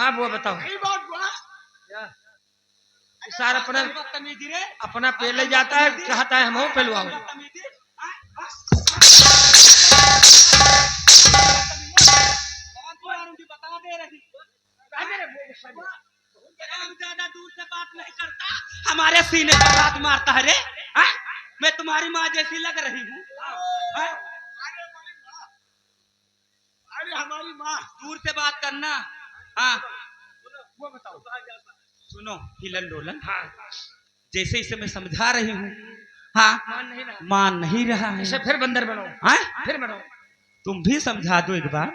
हाँ बुआ बताओ। सारा अपना पहले जाता है, चाहता है हम पहलवाओ। बता दे रही ज्यादा दूर से बात नहीं करता, हमारे सीने पर हाथ मारता है रे। मैं तुम्हारी माँ जैसी लग रही हूँ। अरे हमारी माँ, दूर से बात करना। हाँ वो बताओ। सुनो हिलन डोलन। हाँ जैसे इसे मैं समझा रही हूँ। हाँ मान नहीं रहा है। इसे फिर बंदर बनाओ। हाँ फिर बनाओ। तुम भी समझा दो एक बार,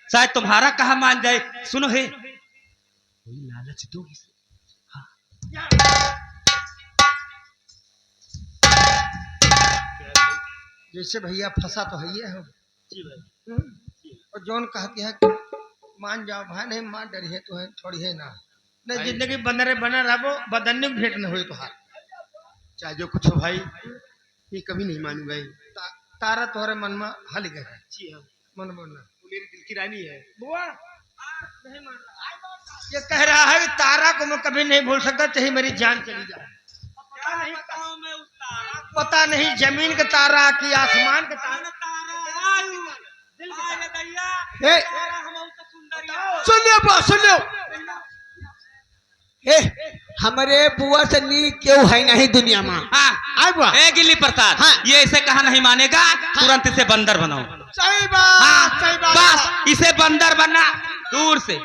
शायद तुम्हारा कहा मान जाए। सुनो हे, कोई लालच दो इसे। हाँ। जैसे भैया फंसा तो है हो जी भाई। और जौन कहती है मान जाओ भाई, नहीं मान डरी है तो है थोड़ी है ना, नहीं जिंदगी बंदरे बना रहो, बदन्य भेंट न हुई तो हाथ चाहे जो कुछ हो भाई, ये कभी नहीं मानूंगा। तारा तोहरे मन में हल गए। जी हाँ, मन बोलना मेरी दिल की रानी है। बुआ नहीं मान रहा, ये कह रहा है तारा को मैं कभी नहीं भूल सकता, चाहे मेरी जान चली जाए। पता नहीं जमीन का तारा कि आसमान का तारा। सुन लो हमारे बुआ से नी क्यों है नहीं दुनिया में। हाँ ए गिल्ली प्रसाद। हाँ। ये ऐसे कहा नहीं मानेगा। हाँ। तुरंत इसे बंदर बनाओ। सही बात। हाँ। सही बात। बस इसे बंदर बना, दूर से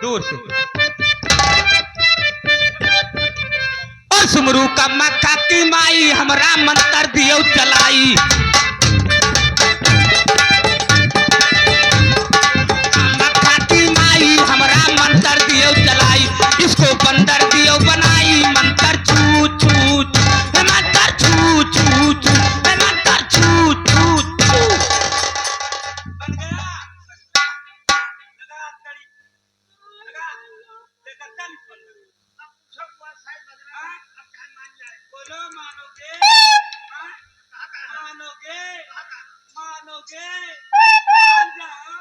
दूर से। और सुमरू का मक्खा की माई हमरा मंत्र दियो चलाई। मक्खा की माई हमरा मंत्र दियो चलाई, इसको बंदर दियो बनाई। मंत्र छू छू छू, मंत्र छू छू छू, मंत्र छू छू छू। बन गया। बोलो मानोगे? मानोगे? मानोगे? मान जाओ।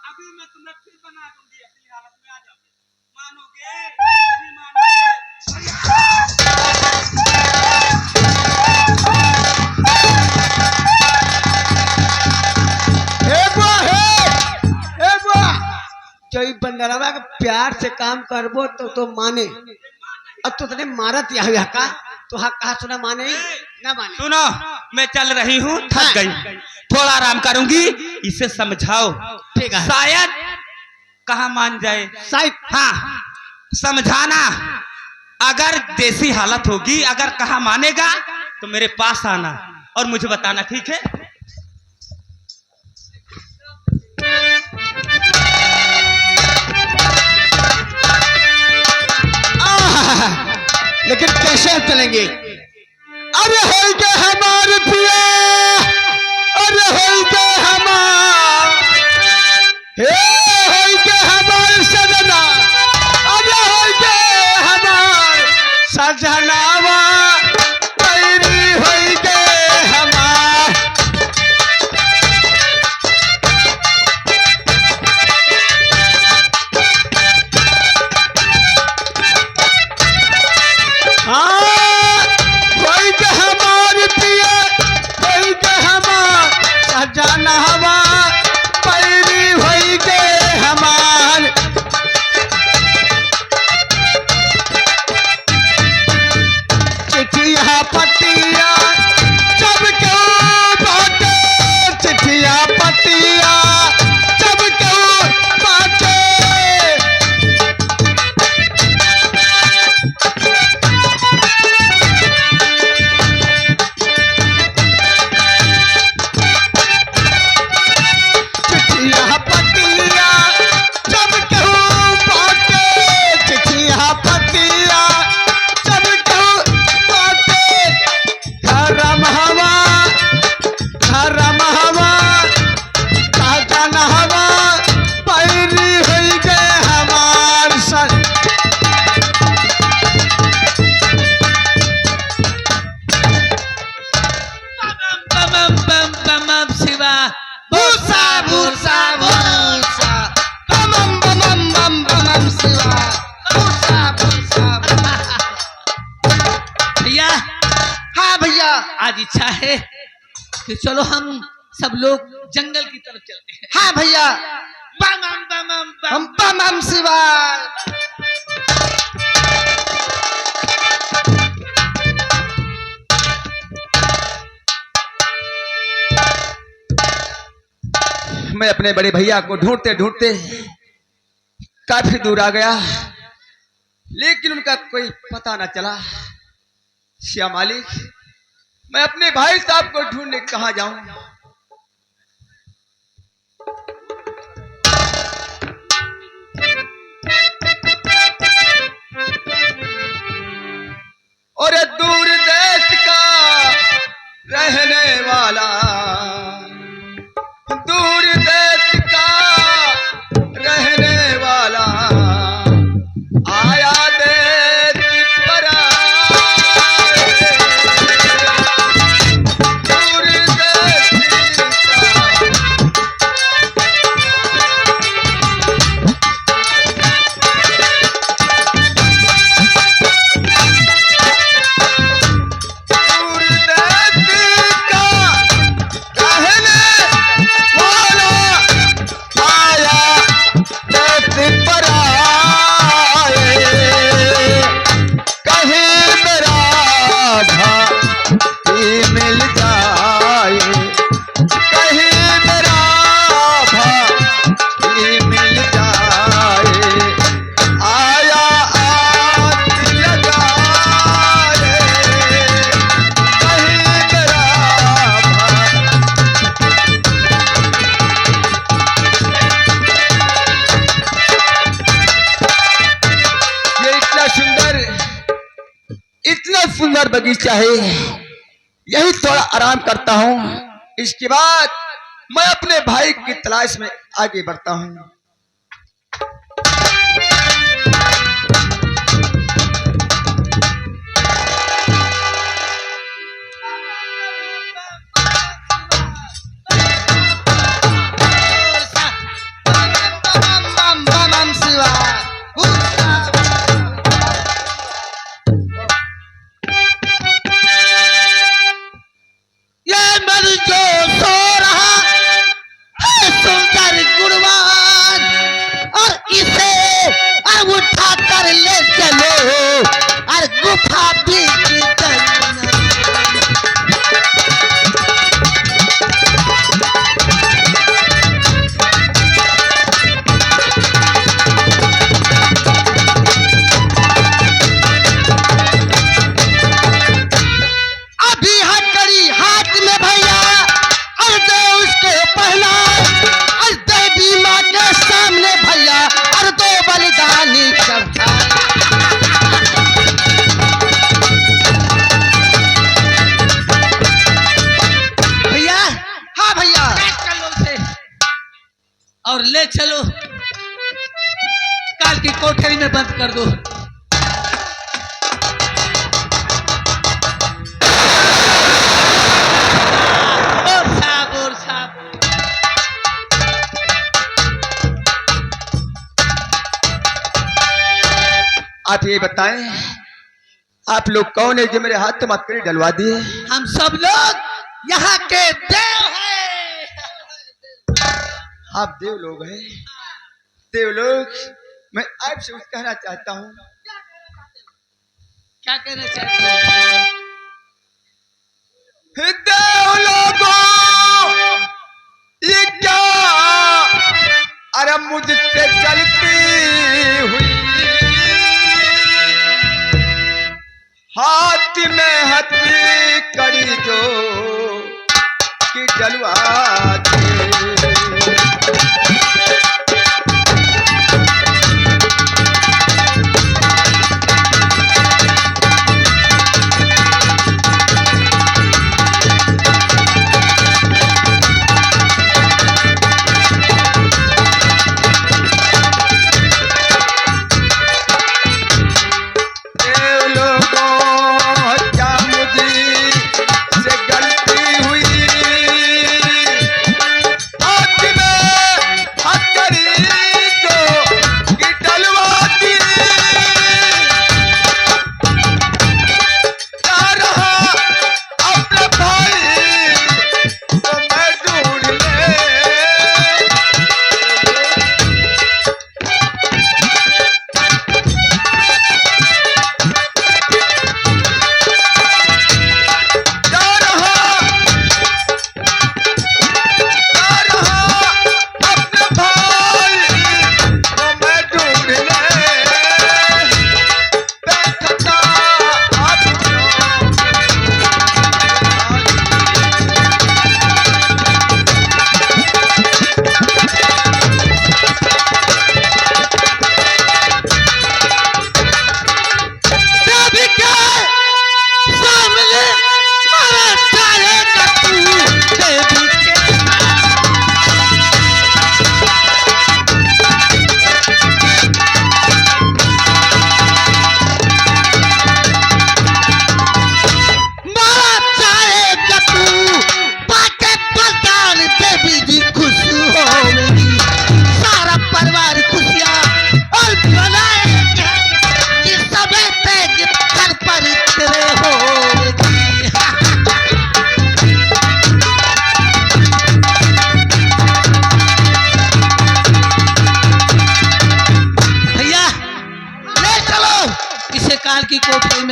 अभी मैं तुम्हें फिर बना दूंगी, अपनी हालत में आ जाओगे। मानोगे? नहीं मानोगे? जो बंदरवा का प्यार से काम करबो तो माने। अब तो तने मारत या का तो हाँ कहा सुना माने ना माने। सुनो मैं चल रही हूँ, थक गई, थोड़ा आराम करूंगी। इसे समझाओ, ठीक है। शायद कहा मान जाए। शायद हाँ समझाना। अगर जैसी हालत होगी, अगर कहा मानेगा तो मेरे पास आना और मुझे बताना, ठीक है? लेकिन कैसे चलेंगे? अरे होई के हमारे पिया, अरे होई के हमार, हे होई के हमार सजना, अरे होई के हमार सजनावा, तेरी होई के हमार। जाना हवा पैरी होई के हमार। चिट्ठिया पतिया जब क्यों बाटे, चिट्ठिया पतिया जब क्यों बाटे। आज इच्छा है कि चलो हम सब लोग जंगल की तरफ चलते हैं। हाँ भैया, बम बम बम बम हम बम शिवाय। मैं अपने बड़े भैया को ढूंढते ढूंढते काफी दूर आ गया, लेकिन उनका कोई पता ना चला। श्या मालिक, मैं अपने भाई साहब को ढूंढने कहाँ जाऊं? और दूर देश का रहने वाला, दूर देश का रहने वाला, आया देश पर आए। दूर देश का दूर देश का रहने वाला, आया देश पर आए। कहीं मेरा भाई मिल जाए, कहीं मेरा भाई मिल जाए, आया आस लगाए। कहीं मेरा भाई ये इतना सुंदर बगीचा है, यही थोड़ा आराम करता हूँ, इसके बाद मैं अपने भाई की तलाश में आगे बढ़ता हूँ। बम बम शिवाय। ये मर जो सो रहा है सुंदर गुणवान, और इसे अब उठा कर ले चलो और गुफा बीच जंगल। अभी हथकड़ी हाथ में भैया, और दे उसको पहला, और देवी माँ के सामने भैया, और दो बलिदानी चढ़ा। भैया, हाँ भैया, चलो उसे और ले चलो, काल की कोठरी में बंद कर दो। और साहब, और साहब, आप ये बताएं, आप लोग कौन है जो मेरे हाथ में हथकड़ी डलवा दिए? हम सब लोग यहाँ के देव हैं। आप देव लोग हैं? देव लोग, मैं आपसे कुछ कहना चाहता हूँ। क्या कहना चाहते हो? देव लोगों, ये क्या अरे मुझसे चलती हुई, हाथ में हथकड़ी जो कि डलवा दे। देव लोगों, क्या मुझसे गलती हुई,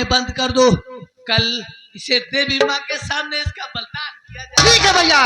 में बंद कर दो। कल इसे देवी माँ के सामने इसका बलिदान किया जाए। ठीक है भैया।